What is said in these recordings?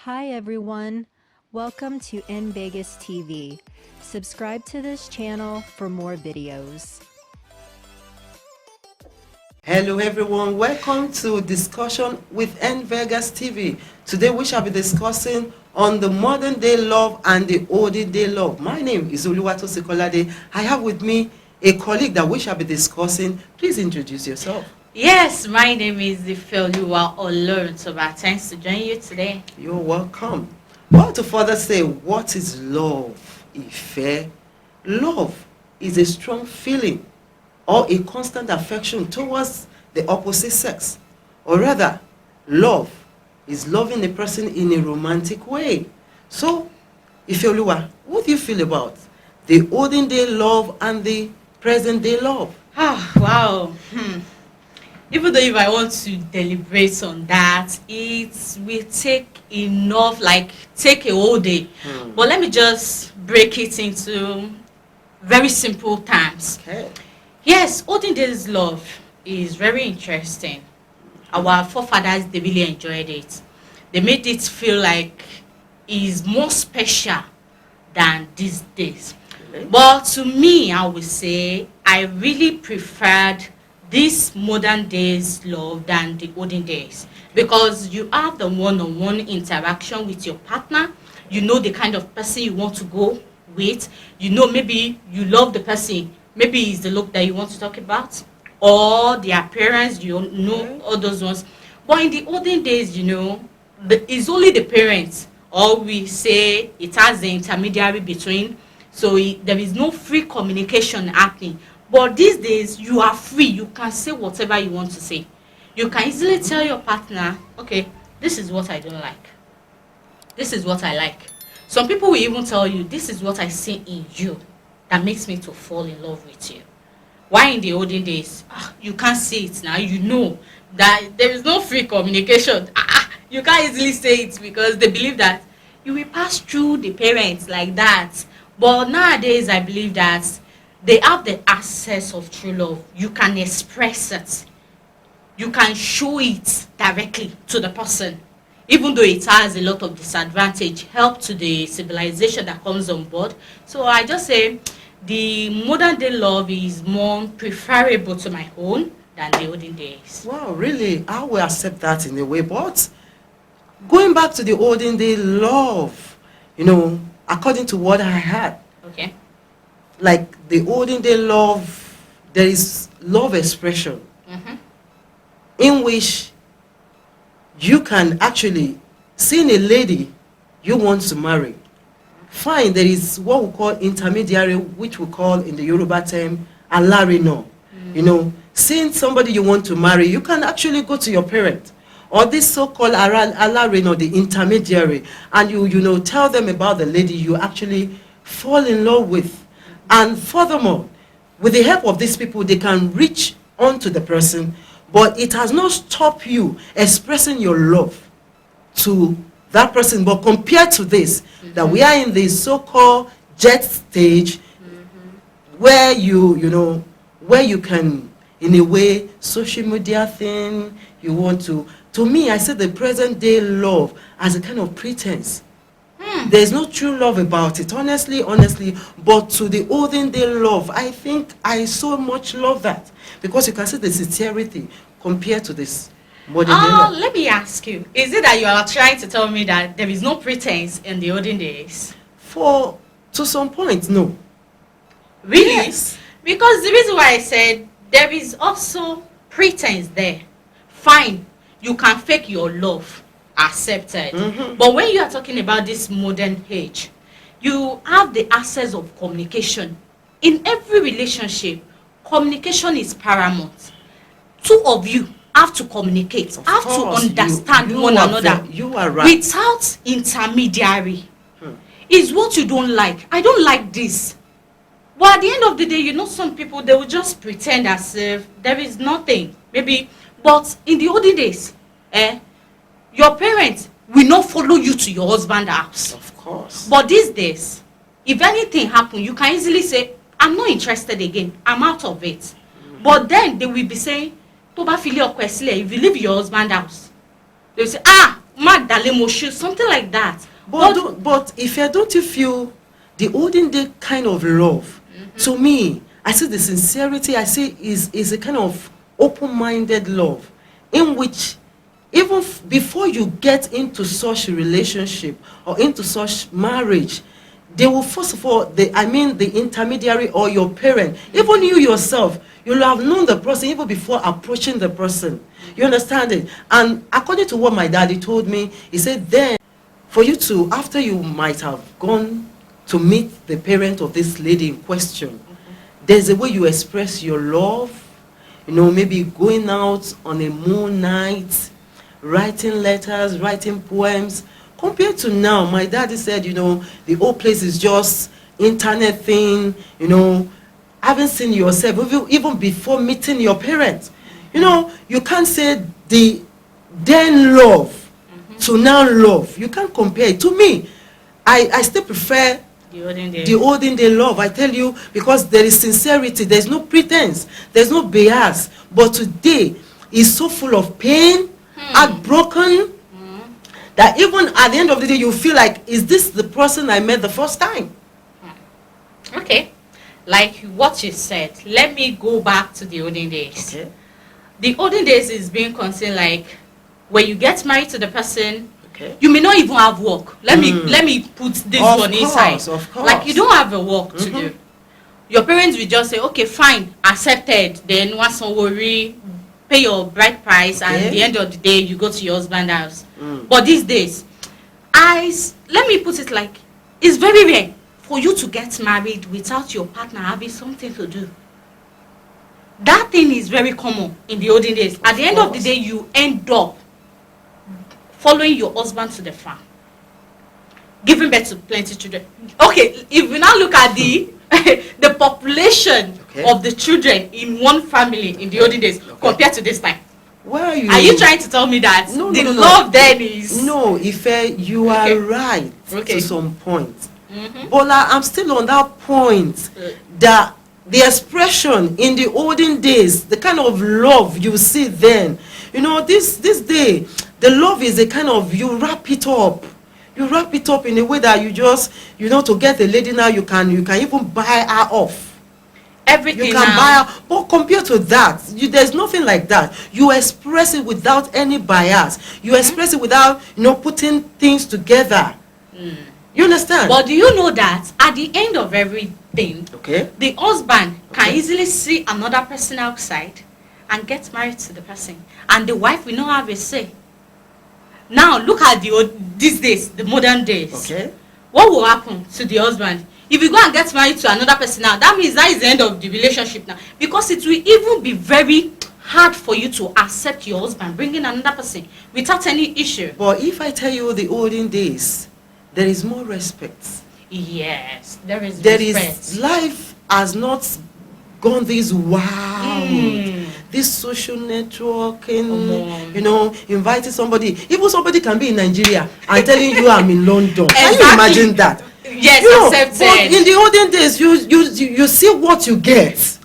Hi everyone, welcome to N-VegasTV. Subscribe to this channel for more videos. Hello everyone, welcome to discussion with N-Vegas TV. Today we shall be discussing on the modern day love and the olden day love. My name is Oluwatosin Kolade. I have with me a colleague that we shall be discussing. Please introduce yourself. Yes, my name is Ifeoluwa Olden. So thanks to join you today. You're welcome. Well, to further say, what is love? Ife. Love is a strong feeling or a constant affection towards the opposite sex. Or rather, love is loving a person in a romantic way. So, Ifeoluwa, what do you feel about the olden day love and the present day love? Wow. Even though if I want to deliberate on that, it will take enough, take a whole day. But let me just break it into very simple terms. Okay. Yes, olden days love is very interesting. Our forefathers, they really enjoyed it. They made it feel like it's more special than these days. Okay. But to me, I would say I really preferred this modern days love than the olden days, because you have the one-on-one interaction with your partner. You know the kind of person you want to go with. You know, maybe you love the person, maybe it's the look that you want to talk about, or the appearance, you know, all those ones. But in the olden days, you know, it's only the parents, or we say it has the intermediary between, so there is no free communication happening. But these days, you are free. You can say whatever you want to say. You can easily tell your partner, okay, this is what I don't like. This is what I like. Some people will even tell you, this is what I see in you that makes me to fall in love with you. Why in the olden days, you can't say it now. You know that there is no free communication. You can't easily say it because they believe that you will pass through the parents like that. But nowadays, I believe that they have the access of true love. You can express it. You can show it directly to the person. Even though it has a lot of disadvantage, help to the civilization that comes on board. So I just say the modern day love is more preferable to my own than the olden days. Wow, really? I will accept that in a way. But going back to the olden day love, you know, according to what I had, Okay. like the olden day love, there is love expression in which you can actually see a lady you want to marry. Fine, there is what we call intermediary, which we call in the Yoruba term alarino. You know, seeing somebody you want to marry, you can actually go to your parent or this so-called alarino, the intermediary, and you know, tell them about the lady you actually fall in love with. And furthermore, with the help of these people, they can reach onto the person, but it has not stopped you expressing your love to that person. But compared to this, that we are in the so-called jet stage, where you know, where you can, in a way, social media thing, you want to me, I say the present day love as a kind of pretense. There's no true love about it, honestly. But to the olden day love, I think I so much love that, because you can see the sincerity compared to this modern day love. Let me ask you, is it that you are trying to tell me that there is no pretense in the olden days? To some point, no. Really? Yes. Because the reason why I said there is also pretense there. Fine, you can fake your love, accepted. But when you are talking about this modern age, you have the access of communication. In every relationship, communication is paramount. Two of you have to communicate, Of have course, to understand you one are another. you are right. Without intermediary. Is what you don't like. I don't like this. But at the end of the day, you know, some people, they will just pretend as if there is nothing. Maybe, but in the olden days, your parents will not follow you to your husband's house. Of course. But these days, if anything happens, you can easily say, I'm not interested again. I'm out of it. But then they will be saying, if you leave your husband's house, they will say, Madalemo, something like that. But if you don't you feel the olden day kind of love, to me, I see the sincerity, I see is a kind of open-minded love in which even before you get into such a relationship or into such marriage, they will first of all, the intermediary or your parent, even you yourself, you'll have known the person even before approaching the person. You understand it? And according to what my daddy told me, he said then for you to, after you might have gone to meet the parent of this lady in question, there's a way you express your love, maybe going out on a moon night, writing letters, writing poems. Compared to now, my daddy said, the whole place is just internet thing, haven't seen yourself, even before meeting your parents. You can't say the then love to now love. You can't compare it. To me, I still prefer the olden day love. I tell you, because there is sincerity, there's no pretense, there's no bias. But today is so full of pain, heartbroken, that even at the end of the day you feel like, is this the person I met the first time? Okay, like what you said, let me go back to the olden days. Okay. The olden days is being considered like when you get married to the person, okay, you may not even have work. Let me put this inside. Of course. Like you don't have a work to do. Your parents will just say, okay, fine, accepted. Then once on worry, pay your bride price, and at the end of the day, you go to your husband's house. But these days, let me put it like, it's very rare for you to get married without your partner having something to do. That thing is very common in the olden days. At the end of the day, you end up following your husband to the farm, giving birth to plenty children. Okay, if we now look at the the population of the children in one family in the olden days compared to this time, are you trying to tell me that the love then is... No, Ife, you are right to some point. But I'm still on that point that the expression in the olden days, the kind of love you see then, this day, the love is a kind of, you wrap it up. You wrap it up in a way that you just, to get a lady now, you can even buy her off. Everything you can buy her. But compared to that, there's nothing like that. You express it without any bias. You express it without, putting things together. You understand? But do you know that at the end of everything, the husband can easily see another person outside and get married to the person, and the wife will not have a say. Now look at these days, the modern days. What will happen to the husband if you go and get married to another person now? That means that is the end of the relationship now, because it will even be very hard for you to accept your husband bringing another person without any issue. But if I tell you the olden days, there is more respect. Yes, there is respect. Life has not gone this wild. This social networking, inviting somebody. Even somebody can be in Nigeria and telling you I'm in London. Can you imagine that? Yes, accepted. But in the olden days, you see what you get.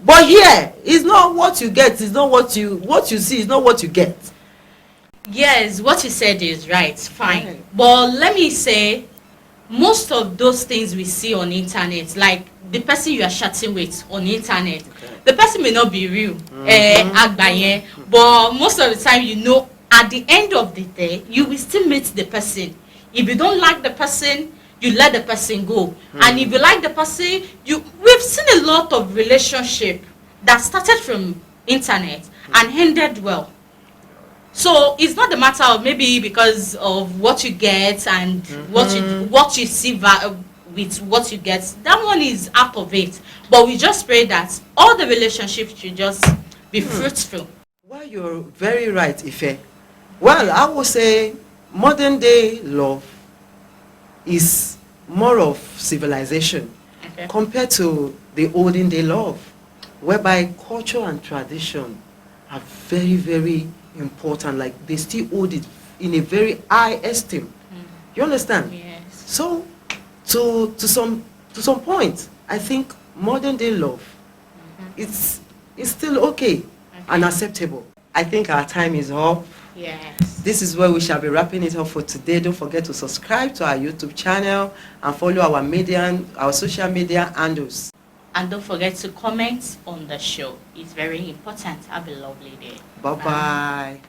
But here, it's not what you get. It's not what you see. It's not what you get. Yes, what you said is right. Fine. But let me say, most of those things we see on internet, like the person you are chatting with on internet, the person may not be real, but most of the time, at the end of the day, you will still meet the person. If you don't like the person, you let the person go. And if you like the person, we've seen a lot of relationship that started from internet and ended well. So it's not the matter of maybe because of what you get and what you see with what you get. That one is out of it. But we just pray that all the relationships should just be fruitful. Well, you're very right, Ife. Well, I would say modern day love is more of civilization compared to the olden day love, whereby culture and tradition are very, very important. Like they still hold it in a very high esteem. You understand? Yes. So to some point, I think modern day love it's still okay and acceptable. I think our time is up. Yes. This is where we shall be wrapping it up for today. Don't forget to subscribe to our YouTube channel and follow our social media handles. And don't forget to comment on the show. It's very important. Have a lovely day. Bye-bye.